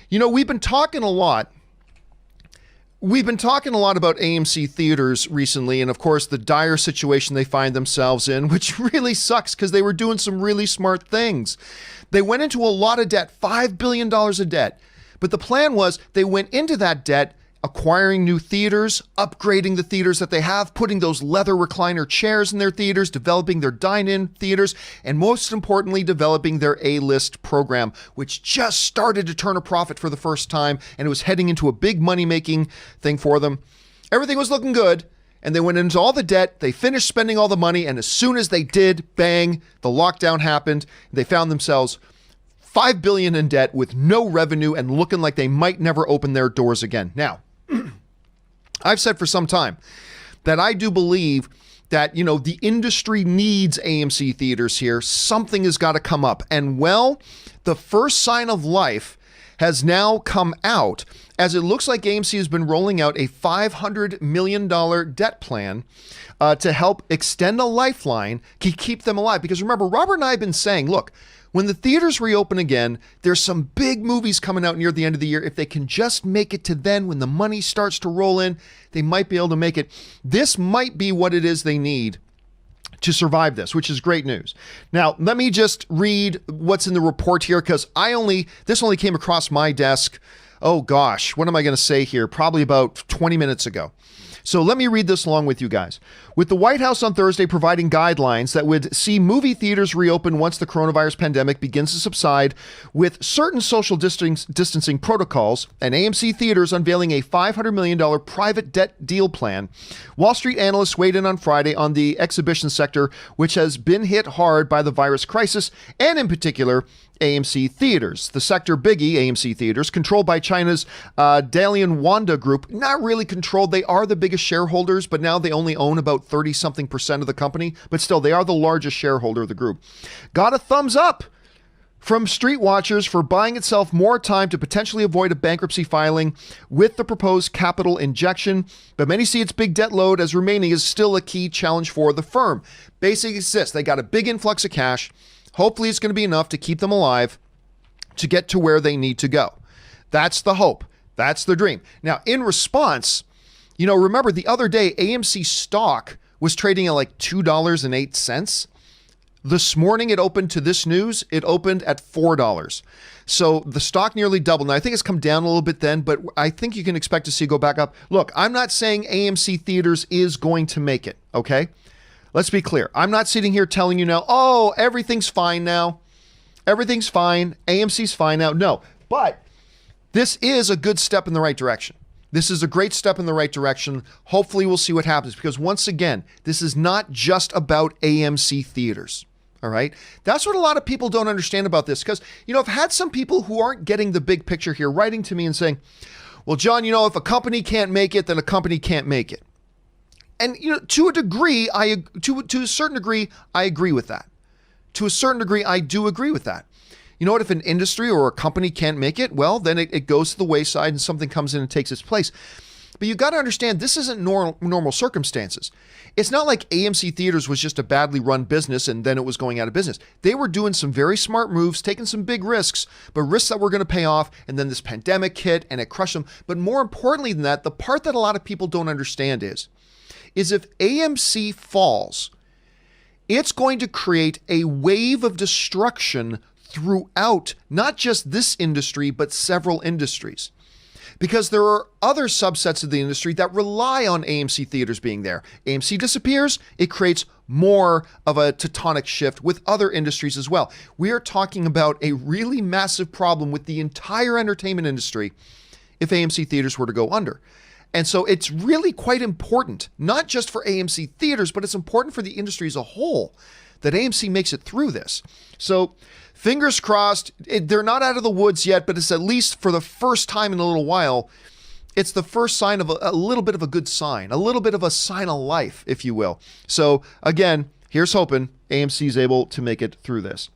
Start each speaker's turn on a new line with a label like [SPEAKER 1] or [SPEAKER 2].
[SPEAKER 1] You know, we've been talking a lot. We've been talking a lot about AMC Theatres recently, and of course the dire situation they find themselves in, which really sucks because they were doing some really smart things. They went into a lot of debt, $5 billion of debt. But the plan was they went into that debt acquiring new theaters, upgrading the theaters that they have, putting those leather recliner chairs in their theaters, developing their dine-in theaters, and most importantly, developing their A-list program, which just started to turn a profit for the first time, and it was heading into a big money-making thing for them. Everything was looking good, and they went into all the debt, they finished spending all the money, and as soon as they did, bang, the lockdown happened. They found themselves $5 billion in debt with no revenue and looking like they might never open their doors again. Now, I've said for some time that I do believe that, you know, the industry needs AMC Theatres here. Something has got to come up. And well, the first sign of life has now come out as it looks like AMC has been rolling out a $500 million debt plan to help extend a lifeline to keep them alive. Because remember, Robert and I have been saying, look, when the theaters reopen again, there's some big movies coming out near the end of the year. If they can just make it to then, when the money starts to roll in, they might be able to make it. This might be what it is they need to survive this, which is great news. Now, let me just read what's in the report here, because this only came across my desk. Oh gosh, what am I going to say here? Probably about 20 minutes ago. So let me read this along with you guys. With the White House on Thursday providing guidelines that would see movie theaters reopen once the coronavirus pandemic begins to subside with certain social distancing protocols, and AMC Theatres unveiling a $500 million private debt deal plan, Wall Street analysts weighed in on Friday on the exhibition sector, which has been hit hard by the virus crisis, and in particular, AMC Theatres. The sector biggie, AMC Theatres, controlled by China's Dalian Wanda Group. Not really controlled. They are the biggest shareholders, but now they only own about 30-something% of the company. But still, they are the largest shareholder of the group. Got a thumbs up from street watchers for buying itself more time to potentially avoid a bankruptcy filing with the proposed capital injection. But many see its big debt load as remaining is still a key challenge for the firm. Basically, it's this. They got a big influx of cash. Hopefully it's going to be enough to keep them alive to get to where they need to go. That's the hope. That's the dream. Now, in response, you know, remember the other day, AMC stock was trading at like $2.08. This morning it opened to this news. It opened at $4. So the stock nearly doubled. Now, I think it's come down a little bit then, but I think you can expect to see it go back up. Look, I'm not saying AMC Theatres is going to make it, okay? Let's be clear. I'm not sitting here telling you now, oh, everything's fine now. Everything's fine. AMC's fine now. No, but this is a good step in the right direction. This is a great step in the right direction. Hopefully we'll see what happens, because once again, this is not just about AMC Theatres. All right. That's what a lot of people don't understand about this, because, you know, I've had some people who aren't getting the big picture here writing to me and saying, well, John, you know, if a company can't make it, then a company can't make it. And, you know, to a degree, to a certain degree, I agree with that. To a certain degree, I do agree with that. You know what? If an industry or a company can't make it, well, then it goes to the wayside and something comes in and takes its place. But you got to understand, this isn't normal circumstances. It's not like AMC Theatres was just a badly run business and then it was going out of business. They were doing some very smart moves, taking some big risks, but risks that were going to pay off. And then this pandemic hit and it crushed them. But more importantly than that, the part that a lot of people don't understand is if AMC falls, it's going to create a wave of destruction throughout not just this industry, but several industries. Because there are other subsets of the industry that rely on AMC Theatres being there. AMC disappears, it creates more of a tectonic shift with other industries as well. We are talking about a really massive problem with the entire entertainment industry if AMC Theatres were to go under. And so it's really quite important, not just for AMC Theatres, but it's important for the industry as a whole that AMC makes it through this. So fingers crossed, they're not out of the woods yet, but it's at least for the first time in a little while, it's the first sign of a little bit of a good sign, a little bit of a sign of life, if you will. So again, here's hoping AMC is able to make it through this.